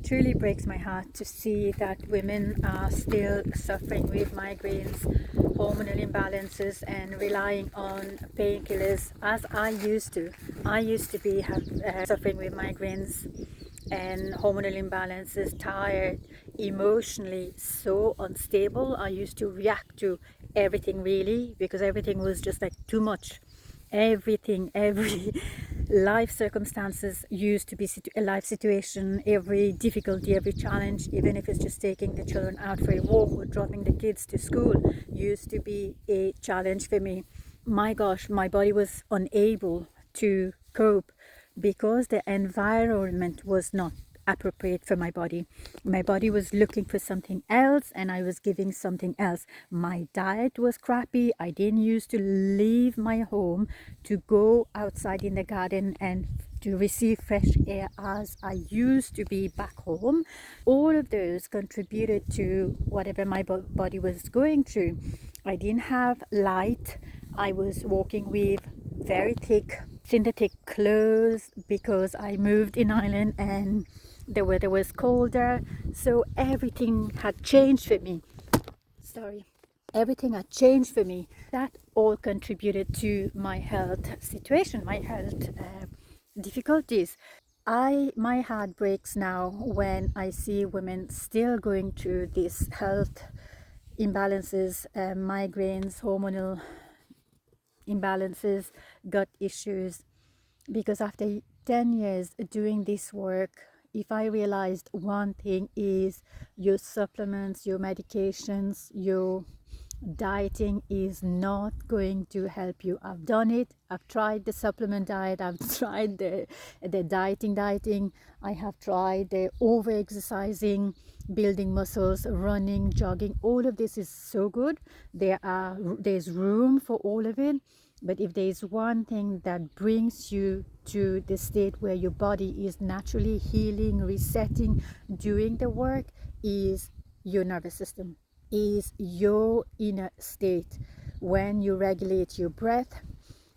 truly breaks my heart to see that women are still suffering with migraines, hormonal imbalances, and relying on painkillers as I used to. I used to be suffering with migraines and hormonal imbalances, tired, emotionally so unstable. I used to react to everything really, because everything was just like too much. Every life circumstances used to be a life situation, every difficulty, every challenge, even if it's just taking the children out for a walk or dropping the kids to school, used to be a challenge for me. My gosh, my body was unable to cope because the environment was not appropriate for my body. My body was looking for something else and I was giving something else. My diet was crappy. I didn't used to leave my home to go outside in the garden and to receive fresh air as I used to be back home. All of those contributed to whatever my body was going through. I didn't have light. I was walking with very thick synthetic clothes because I moved in Ireland and the weather was colder, so everything had changed for me. Everything had changed for me. That all contributed to my health situation, my health difficulties. My heart breaks now when I see women still going through these health imbalances, migraines, hormonal imbalances, gut issues, because after 10 years doing this work, if I realized one thing is your supplements, your medications, your dieting is not going to help you. I've done it. I've tried the supplement diet. I've tried the dieting. I have tried the over exercising, building muscles, running, jogging. All of this is so good. There's room for all of it. But if there is one thing that brings you to the state where your body is naturally healing, resetting, doing the work, is your nervous system, is your inner state. When you regulate your breath,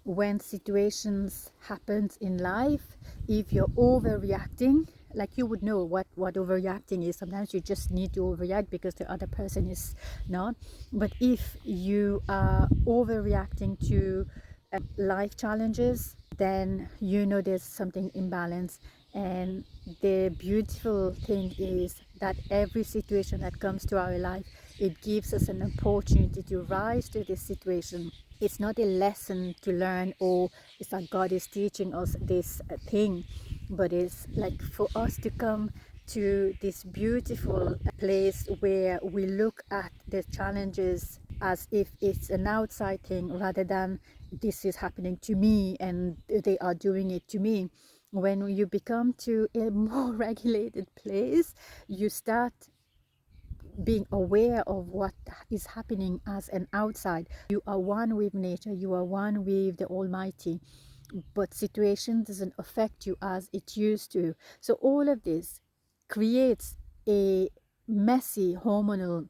when situations happen in life, if you're overreacting, like you would know what overreacting is. Sometimes you just need to overreact because the other person is not. But if you are overreacting to life challenges, then you know there's something imbalanced. And the beautiful thing is that every situation that comes to our life, it gives us an opportunity to rise to this situation. It's not a lesson to learn, or it's like God is teaching us this thing, but it's like for us to come to this beautiful place where we look at the challenges as if it's an outside thing, rather than this is happening to me and they are doing it to me. When you become to a more regulated place, you start being aware of what is happening as an outside. You are one with nature, you are one with the Almighty, but situation doesn't affect you as it used to. So all of this creates a messy hormonal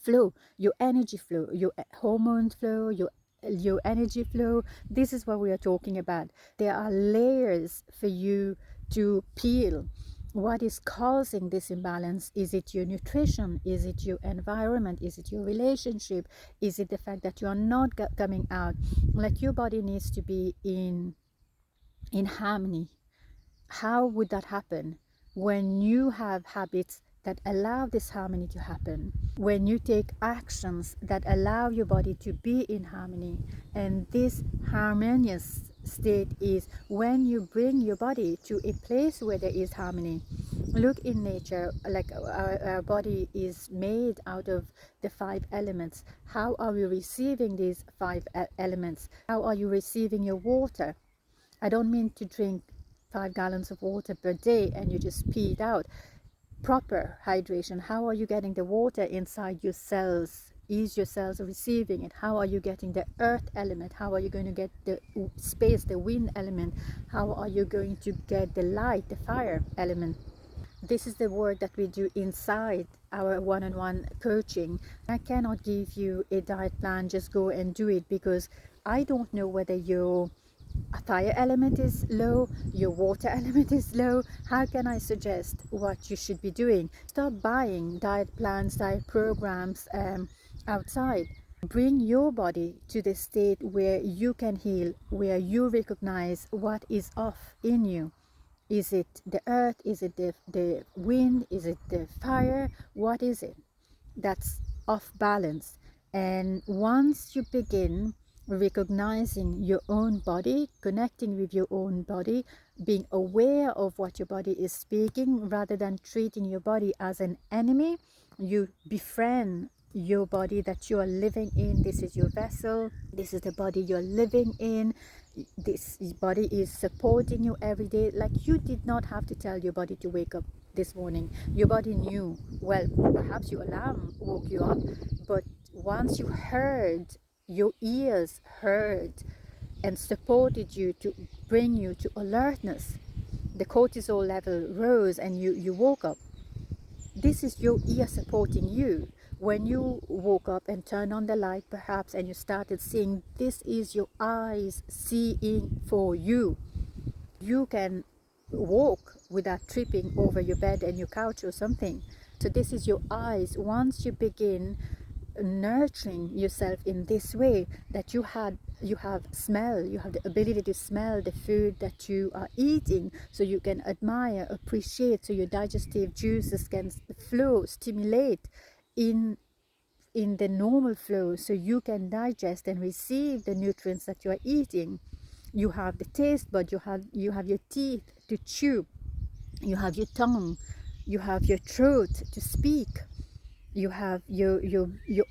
flow, your energy flow, your hormone flow, your energy flow. This is what we are talking about. There are layers for you to peel. What is causing this imbalance? Is it your nutrition? Is it your environment? Is it your relationship? Is it the fact that you are not coming out? Like, your body needs to be in harmony. How would that happen? When you have habits that allow this harmony to happen, when you take actions that allow your body to be in harmony. And this harmonious state is when you bring your body to a place where there is harmony. Look in nature, like our body is made out of the 5 elements. How are we receiving these 5 elements? How are you receiving your water? I don't mean to drink 5 gallons of water per day and you just pee it out. Proper hydration. How are you getting the water inside your cells? Is your cells receiving it? How are you getting the earth element? How are you going to get the space, the wind element? How are you going to get the light, the fire element? This is the work that we do inside our one-on-one coaching. I cannot give you a diet plan, just go and do it, because I don't know whether your fire element is low, your water element is low. How can I suggest what you should be doing? Stop buying diet plans, diet programs outside. Bring your body to the state where you can heal, where you recognize what is off in you. Is it the earth? Is it the wind? Is it the fire? What is it that's off balance? And once you begin recognizing your own body, connecting with your own body, being aware of what your body is speaking, rather than treating your body as an enemy, you befriend your body that you are living in. This is your vessel, this is the body you're living in. This body is supporting you every day. Like, you did not have to tell your body to wake up this morning. Your body knew. Well, perhaps your alarm woke you up, but once you heard, your ears heard and supported you to bring you to alertness, the cortisol level rose and you woke up. This is your ear supporting you. When you woke up and turned on the light perhaps and you started seeing, this is your eyes seeing for you. You can walk without tripping over your bed and your couch or something. So this is your eyes. Once you begin nurturing yourself in this way, that you have smell, you have the ability to smell the food that you are eating, so you can admire, appreciate, so your digestive juices can flow, stimulate in the normal flow, so you can digest and receive the nutrients that you are eating. You have the taste bud, you have your teeth to chew, you have your tongue, you have your throat to speak, you have your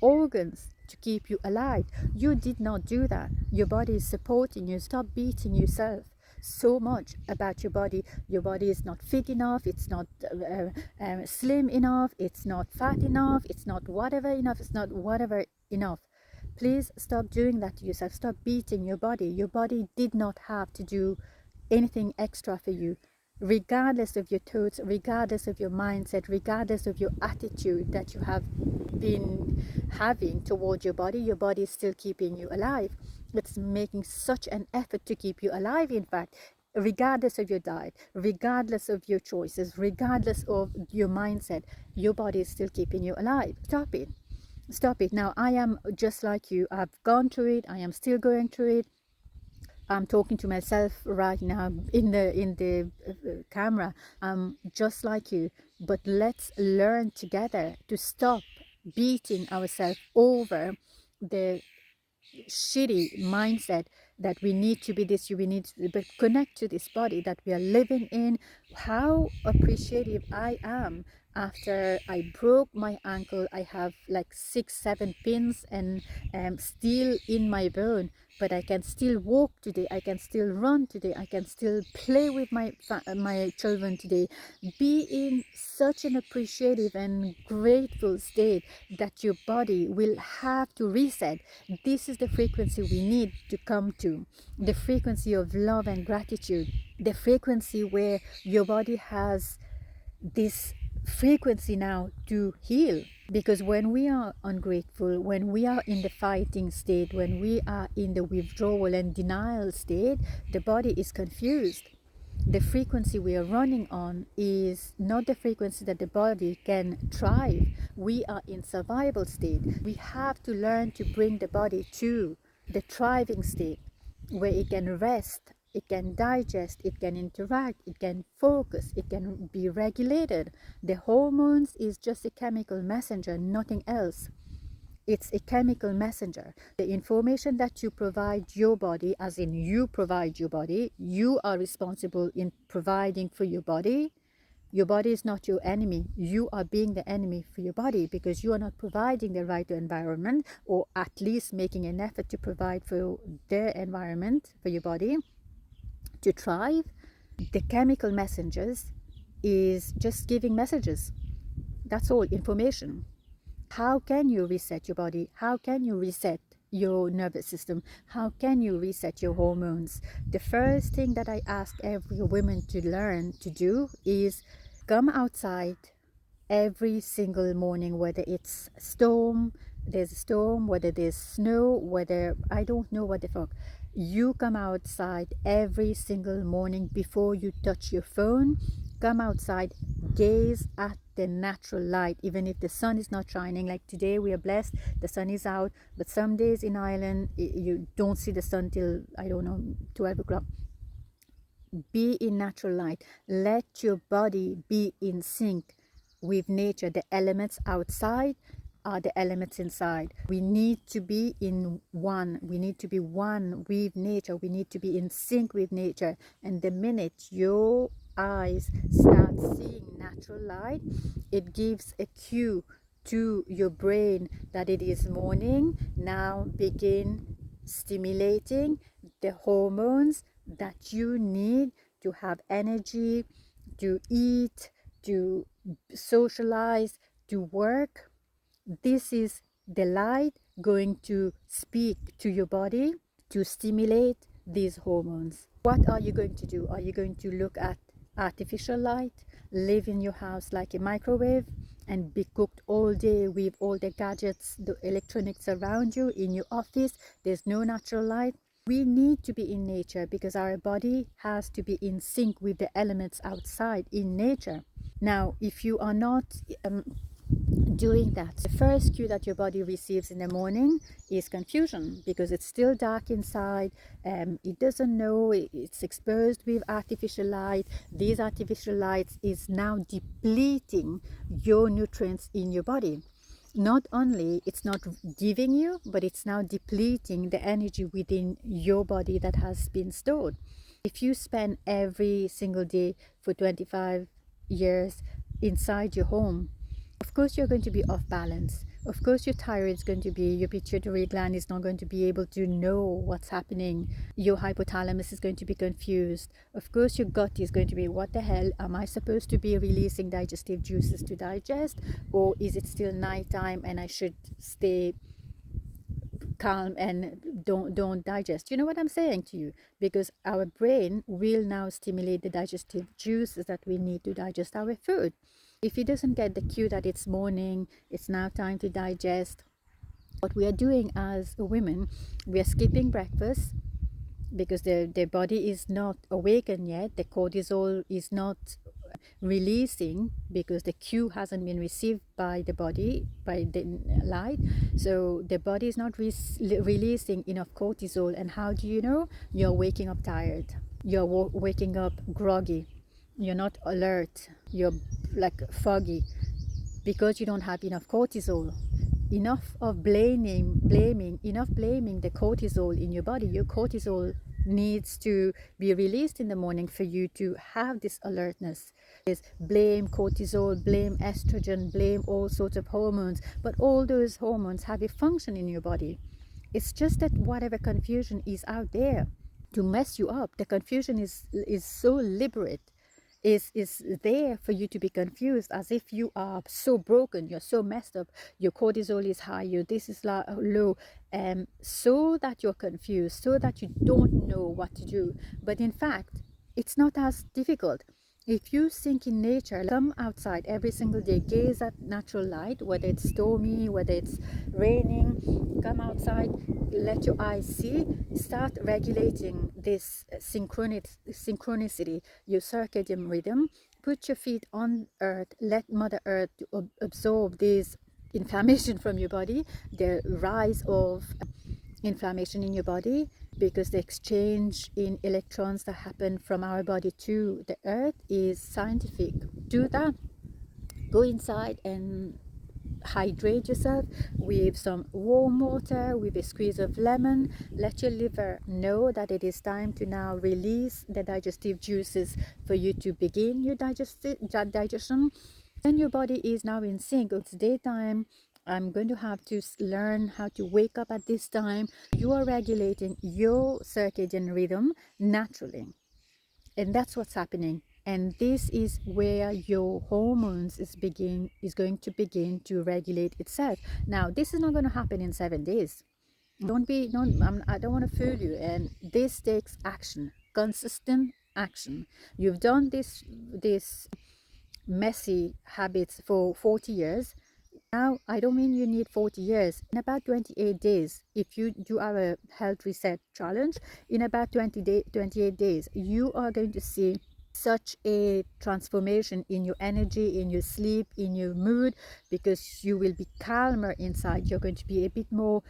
organs to keep you alive. You did not do that. Your body is supporting you. Stop beating yourself so much about your body. Your body is not fit enough, it's not slim enough, it's not fat enough, it's not whatever enough, it's not whatever enough. Please stop doing that to yourself. Stop beating your body. Your body did not have to do anything extra for you. Regardless of your thoughts, regardless of your mindset, regardless of your attitude that you have been having toward your body is still keeping you alive. It's making such an effort to keep you alive, in fact. Regardless of your diet, regardless of your choices, regardless of your mindset, your body is still keeping you alive. Stop it. Stop it. Now, I am just like you. I've gone through it. I am still going through it. I'm talking to myself right now in the camera. I'm just like you, but let's learn together to stop beating ourselves over the shitty mindset that we need to be this, we need to, but connect to this body that we are living in. How appreciative I am. After I broke my ankle, I have like 6-7 pins and steel in my bone, but I can still walk today, I can still run today, I can still play with my children today. Be in such an appreciative and grateful state that your body will have to reset. This is the frequency we need to come to, the frequency of love and gratitude, the frequency where your body has this frequency now to heal. Because when we are ungrateful, when we are in the fighting state, when we are in the withdrawal and denial state, the body is confused. The frequency we are running on is not the frequency that the body can thrive. We are in survival state. We have to learn to bring the body to the thriving state, where it can rest, it can digest, it can interact, it can focus, it can be regulated. The hormones is just a chemical messenger, nothing else. It's a chemical messenger. The information that you provide your body, as in you provide your body, you are responsible in providing for your body. Your body is not your enemy. You are being the enemy for your body because you are not providing the right environment, or at least making an effort to provide for the environment for your body to thrive. The chemical messengers is just giving messages. That's all, information. How can you reset your body? How can you reset your nervous system? How can you reset your hormones? The first thing that I ask every woman to learn to do is come outside every single morning, whether it's there's a storm, whether there's snow, whether I don't know what the fuck. You come outside every single morning before you touch your phone. Come outside, gaze at the natural light, even if the sun is not shining. Like today, we are blessed, the sun is out, but some days in Ireland, you don't see the sun till, I don't know, 12 o'clock. Be in natural light. Let your body be in sync with nature. The elements outside are the elements inside. We need to be in one. We need to be one with nature. We need to be in sync with nature. And the minute your eyes start seeing natural light, it gives a cue to your brain that it is morning. Now begin stimulating the hormones that you need to have energy, to eat, to socialize, to work. This is the light going to speak to your body to stimulate these hormones. What are you going to do? Are you going to look at artificial light, live in your house like a microwave, and be cooked all day with all the gadgets, the electronics around you in your office? There's no natural light. We need to be in nature because our body has to be in sync with the elements outside in nature. Now, if you are not doing that, the first cue that your body receives in the morning is confusion because it's still dark inside. It doesn't know it's exposed with artificial light. These artificial lights is now depleting your nutrients in your body. Not only it's not giving you, but it's now depleting the energy within your body that has been stored. If you spend every single day for 25 years inside your home, of course you're going to be off balance. Of course your thyroid is going to be, your pituitary gland is not going to be able to know what's happening. Your hypothalamus is going to be confused. Of course your gut is going to be, what the hell, am I supposed to be releasing digestive juices to digest, or is it still nighttime and I should stay calm and don't digest? You know what I'm saying to you? Because our brain will now stimulate the digestive juices that we need to digest our food. If it doesn't get the cue that it's morning, it's now time to digest, what we are doing as women, we are skipping breakfast because the body is not awakened yet. The cortisol is not releasing because the cue hasn't been received by the body, by the light. So the body is not releasing enough cortisol. And how do you know? You're waking up tired. You're waking up groggy. You're not alert. You're like foggy because you don't have enough cortisol. Enough of blaming the cortisol in your body. Your cortisol needs to be released in the morning for you to have this alertness. Is blame cortisol, blame estrogen, blame all sorts of hormones, but all those hormones have a function in your body. It's just that whatever confusion is out there to mess you up, the confusion is so liberate, is there for you to be confused, as if you are so broken, you're so messed up, your cortisol is high, your this is low, so that you're confused, so that you don't know what to do. But in fact, it's not as difficult. If you sink in nature, come outside every single day, gaze at natural light, whether it's stormy, whether it's raining, come outside, let your eyes see, start regulating this synchronicity, your circadian rhythm. Put your feet on earth, let Mother Earth absorb this inflammation from your body, the rise of inflammation in your body, because the exchange in electrons that happen from our body to the earth is scientific. Do that. Go inside and hydrate yourself with some warm water, with a squeeze of lemon. Let your liver know that it is time to now release the digestive juices for you to begin your digestion. Then your body is now in sync. It's daytime. I'm going to have to learn how to wake up at this time. You are regulating your circadian rhythm naturally. And that's what's happening. And this is where your hormones is going to begin to regulate itself. Now, this is not going to happen in 7 days. I don't want to fool you. And this takes action, consistent action. You've done this messy habits for 40 years. Now, I don't mean you need 40 years. In about 28 days, if you do our health reset challenge, in about 28 days, you are going to see such a transformation in your energy, in your sleep, in your mood, because you will be calmer inside. You're going to be a bit more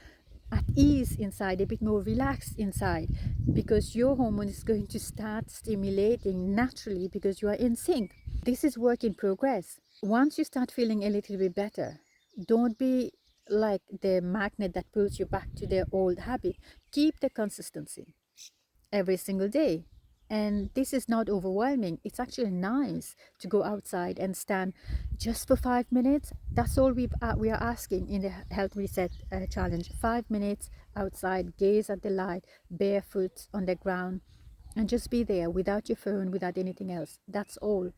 at ease inside, a bit more relaxed inside, because your hormone is going to start stimulating naturally because you are in sync. This is work in progress. Once you start feeling a little bit better, don't be like the magnet that pulls you back to the old habit. Keep the consistency every single day. And this is not overwhelming. It's actually nice to go outside and stand just for 5 minutes. That's all we are asking in the Health Reset Challenge. 5 minutes outside, gaze at the light, barefoot on the ground, and just be there without your phone, without anything else. That's all.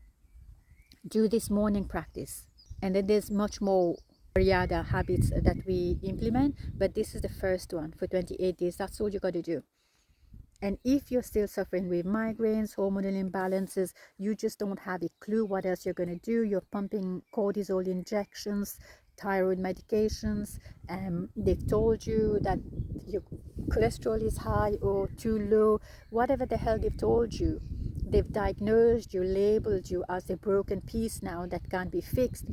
Do this morning practice. And then there's much more Yada habits that we implement, but this is the first one for 28 days. That's all you got to do. And if you're still suffering with migraines, hormonal imbalances, you just don't have a clue what else you're going to do. You're pumping cortisol injections, thyroid medications, they've told you that your cholesterol is high or too low, whatever the hell they've told you. They've diagnosed you, labeled you as a broken piece now that can't be fixed.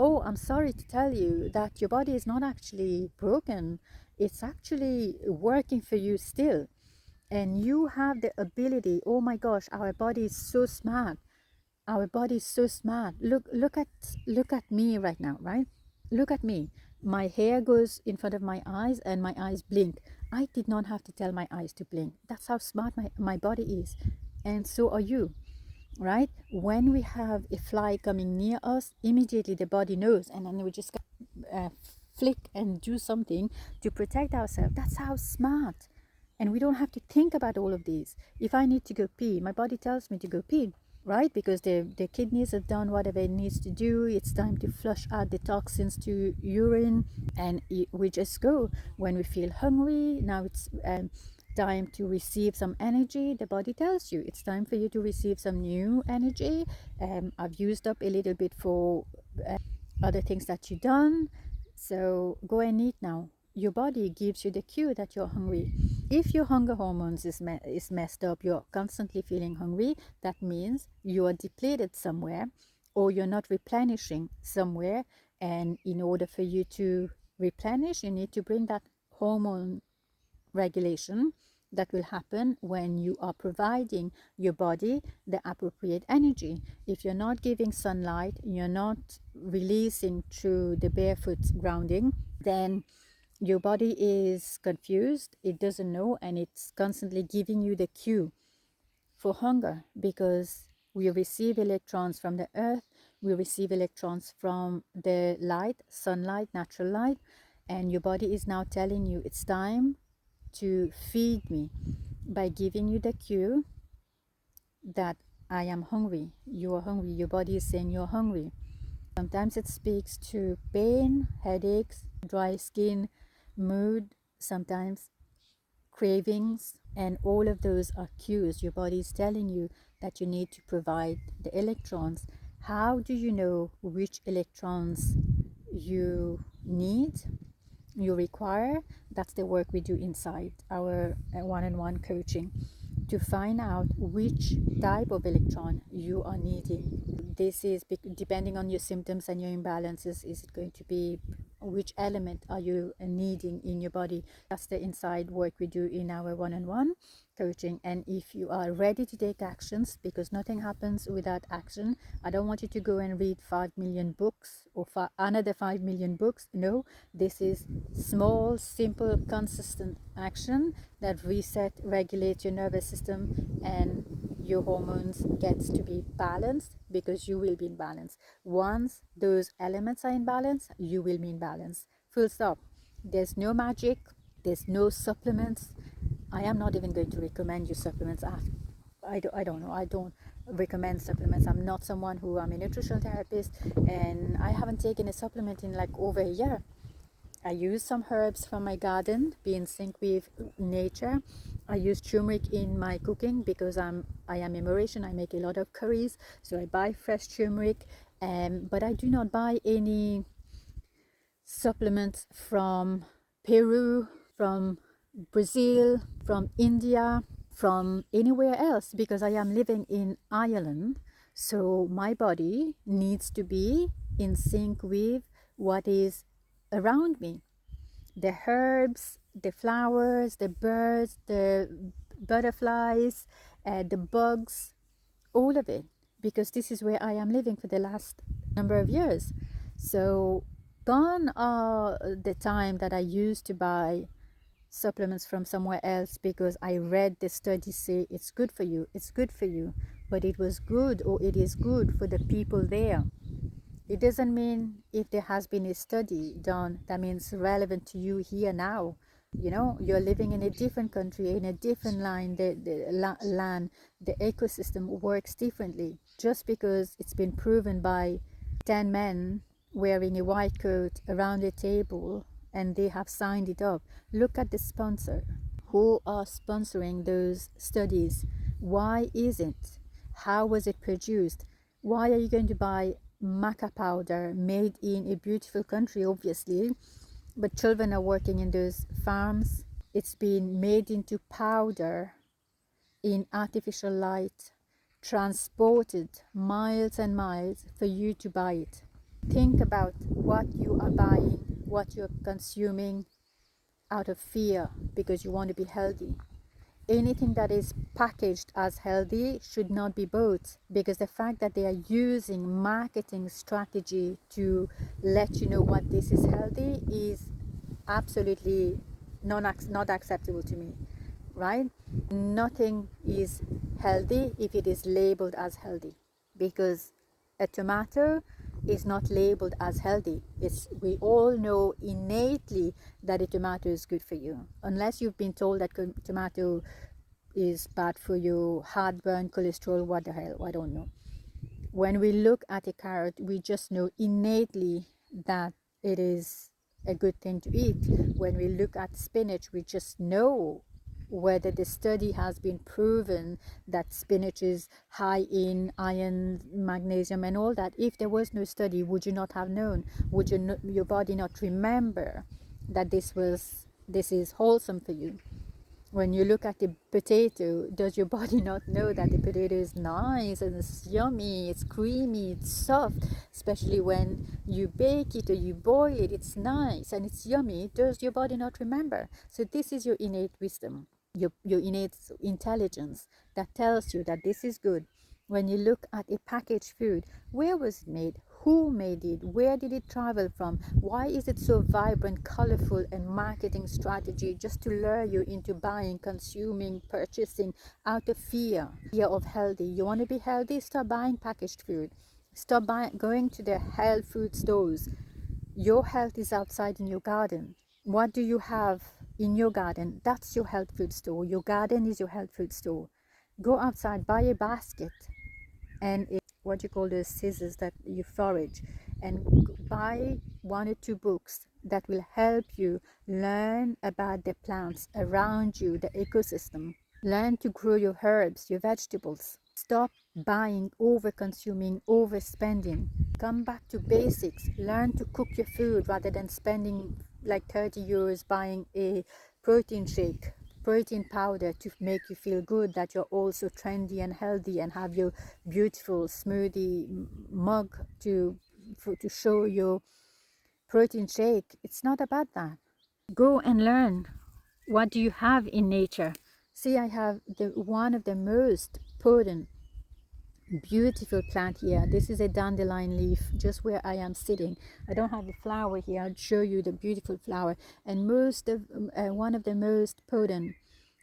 Oh, I'm sorry to tell you that your body is not actually broken. It's actually working for you still. And you have the ability. Oh my gosh, our body is so smart. Our body is so smart. Look at me right now, right? Look at me. My hair goes in front of my eyes and my eyes blink. I did not have to tell my eyes to blink. That's how smart my body is. And so are you, right? When we have a fly coming near us, immediately the body knows, and then we just flick and do something to protect ourselves. That's how smart. And we don't have to think about all of these. If I need to go pee, my body tells me to go pee, right? Because the kidneys have done whatever it needs to do. It's time to flush out the toxins to urine, and we just go. When we feel hungry, now it's time to receive some energy. The body tells you it's time for you to receive some new energy. I've used up a little bit for other things that you've done, so go and eat now. Your body gives you the cue that you're hungry. If your hunger hormones is messed up, you're constantly feeling hungry, that means you are depleted somewhere, or you're not replenishing somewhere. And in order for you to replenish, you need to bring that hormone regulation that will happen when you are providing your body the appropriate energy. If you're not giving sunlight, you're not releasing through the barefoot grounding, then your body is confused, it doesn't know, and it's constantly giving you the cue for hunger, because we receive electrons from the earth, we receive electrons from the light, sunlight, natural light, and your body is now telling you it's time to feed me by giving you the cue that I am hungry, you are hungry, your body is saying you're hungry. Sometimes it speaks to pain, headaches, dry skin, mood, sometimes cravings, and all of those are cues. Your body is telling you that you need to provide the electrons. How do you know which electrons you need, you require? That's the work we do inside our one-on-one coaching, to find out which type of electron you are needing. This is depending on your symptoms and your imbalances. Is it going to be which element are you needing in your body? That's the inside work we do in our one-on-one coaching. And if you are ready to take actions, because nothing happens without action, I don't want you to go and read 5 million books or another 5 million books. No, this is small, simple, consistent action that reset, regulates your nervous system, and your hormones gets to be balanced, because you will be in balance. Once those elements are in balance, you will be in balance. Full stop. There's no magic, there's no supplements. I am not even going to recommend you supplements. I don't know. I don't recommend supplements. I'm not someone who, I'm a nutritional therapist, and I haven't taken a supplement in like over a year. I use some herbs from my garden, be in sync with nature. I use turmeric in my cooking because I am a Mauritian. I make a lot of curries, so I buy fresh turmeric. But I do not buy any supplements from Peru, from Brazil, from India, from anywhere else, because I am living in Ireland. So my body needs to be in sync with what is around me. The herbs, the flowers, the birds, the butterflies, the bugs, all of it, because this is where I am living for the last number of years. So gone are the time that I used to buy supplements from somewhere else because I read the study say it's good for you, it's good for you, but it was good or it is good for the people there. It doesn't mean if there has been a study done that means relevant to you here now. You know, you're living in a different country, in a different land, land, the ecosystem works differently. Just because it's been proven by 10 men wearing a white coat around a table and they have signed it up. Look at the sponsor. Who are sponsoring those studies? Why is it? How was it produced? Why are you going to buy maca powder made in a beautiful country, obviously, but children are working in those farms? It's been made into powder in artificial light, transported miles and miles for you to buy it. Think about what you are buying, what you're consuming out of fear because you want to be healthy. Anything that is packaged as healthy should not be bought, because the fact that they are using marketing strategy to let you know what this is healthy is absolutely not acceptable to me, right? Nothing is healthy if it is labeled as healthy, because a tomato is not labeled as healthy. We all know innately that a tomato is good for you, unless you've been told that tomato is bad for you, heartburn, cholesterol, what the hell, I don't know. When we look at a carrot, we just know innately that it is a good thing to eat. When we look at spinach, we just know whether the study has been proven that spinach is high in iron, magnesium and all that. If there was no study, would you not have known? Would your body not remember that this is wholesome for you? When you look at the potato, does your body not know that the potato is nice and it's yummy, it's creamy, it's soft, especially when you bake it or you boil it, it's nice and it's yummy. Does your body not remember? So this is your innate wisdom, your innate intelligence that tells you that this is good. When you look at a packaged food, where was it made? Who made it? Where did it travel from? Why is it so vibrant, colorful, and marketing strategy just to lure you into buying, consuming, purchasing out of fear of healthy? You want to be healthy? Stop buying packaged food. Stop going to the health food stores. Your health is outside in your garden. What do you have in your garden? That's your health food store. Your garden is your health food store. Go outside, buy a basket and what you call the scissors that you forage, and buy 1 or 2 books that will help you learn about the plants around you, the ecosystem. Learn to grow your herbs, your vegetables. Stop buying, over consuming, overspending. Come back to basics. Learn to cook your food rather than spending like 30 euros buying a protein shake, protein powder to make you feel good that you're also trendy and healthy and have your beautiful smoothie mug to show your protein shake. It's not about that. Go and learn. What do you have in nature? See, I have one of the most potent, beautiful plant here. This is a dandelion leaf, just where I am sitting. I don't have the flower here. I'll show you the beautiful flower. And one of the most potent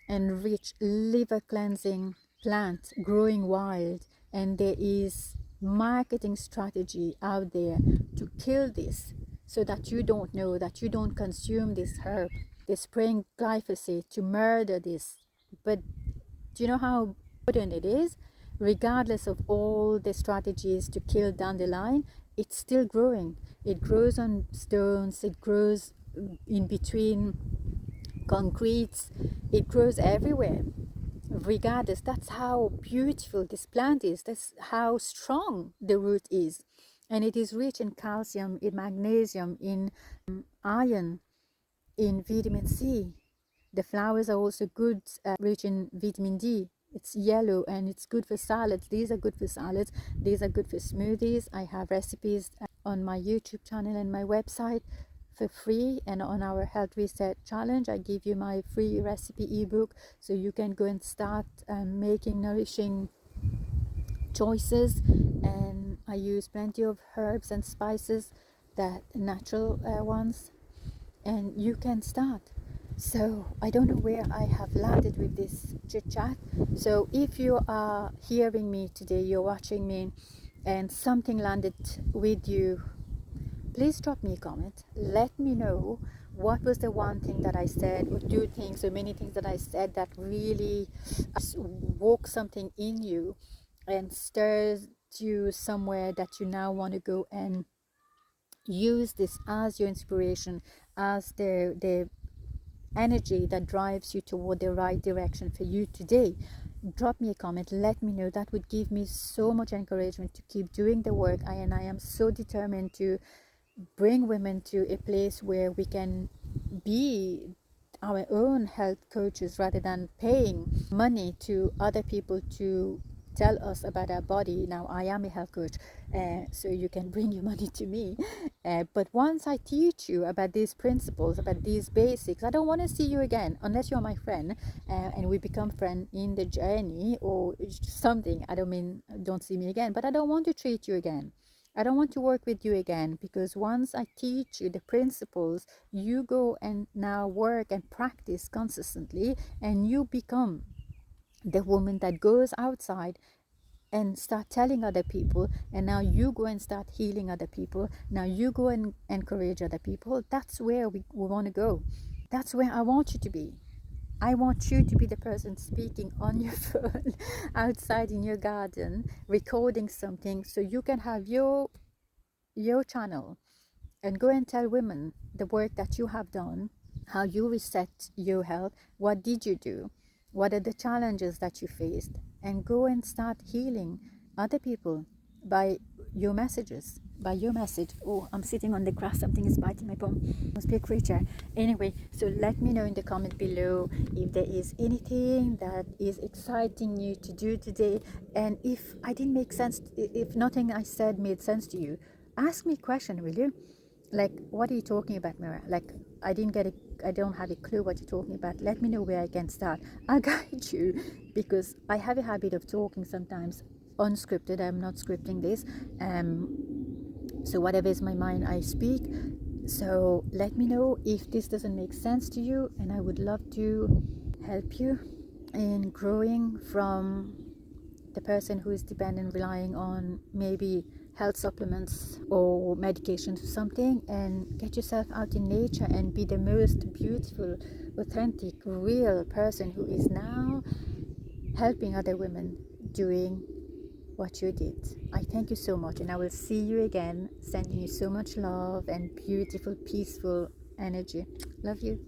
and rich liver cleansing plant growing wild. And there is marketing strategy out there to kill this, so that you don't know, that you don't consume this herb. They're spraying glyphosate to murder this. But do you know how potent it is? Regardless of all the strategies to kill dandelion, it's still growing. It grows on stones, it grows in between concretes, it grows everywhere. Regardless, that's how beautiful this plant is, that's how strong the root is. and it is rich in calcium, in magnesium, in iron, in vitamin C. The flowers are also good, rich in vitamin D. It's yellow and it's good for salads. These are good for salads. These are good for smoothies. I have recipes on my YouTube channel and my website for free, and on our health reset challenge I give you my free recipe ebook, so you can go and start making nourishing choices. And I use plenty of herbs and spices, that natural ones, and you can start. So I don't know where I have landed with this chit chat. So if you are hearing me today, you're watching me, and something landed with you, please drop me a comment. Let me know what was the one thing that I said, or two things, or many things that I said that really woke something in you and stirs you somewhere that you now want to go and use this as your inspiration, as the energy that drives you toward the right direction for you today. Drop me a comment, let me know. That would give me so much encouragement to keep doing the work. I am so determined to bring women to a place where we can be our own health coaches, rather than paying money to other people to tell us about our body. Now I am a health coach, so you can bring your money to me, but once I teach you about these principles, about these basics, I don't want to see you again unless you're my friend, and we become friends in the journey or something. I don't mean don't see me again, but I don't want to treat you again. I don't want to work with you again, because once I teach you the principles, you go and now work and practice consistently, and you become the woman that goes outside and start telling other people, and now you go and start healing other people. Now you go and encourage other people. That's where we want to go. That's where I want you to be. I want you to be the person speaking on your phone outside in your garden, recording something, so you can have your channel and go and tell women the work that you have done, how you reset your health, what did you do, what are the challenges that you faced, and go and start healing other people by your messages, by your message. Oh, I'm sitting on the grass, something is biting my bum. Must be a creature. Anyway, so let me know in the comment below if there is anything that is exciting you to do today, and if I didn't make sense, if nothing I said made sense to you, ask me a question, will you? Like, what are you talking about, Mira? Like, I don't have a clue what you're talking about. Let me know where I can start. I'll guide you, because I have a habit of talking sometimes unscripted. I'm not scripting this. So whatever is my mind, I speak. So let me know if this doesn't make sense to you, and I would love to help you in growing from the person who is dependent, relying on maybe health supplements or medications or something, and get yourself out in nature and be the most beautiful, authentic, real person who is now helping other women doing what you did. I thank you so much, and I will see you again, sending you so much love and beautiful, peaceful energy. Love you.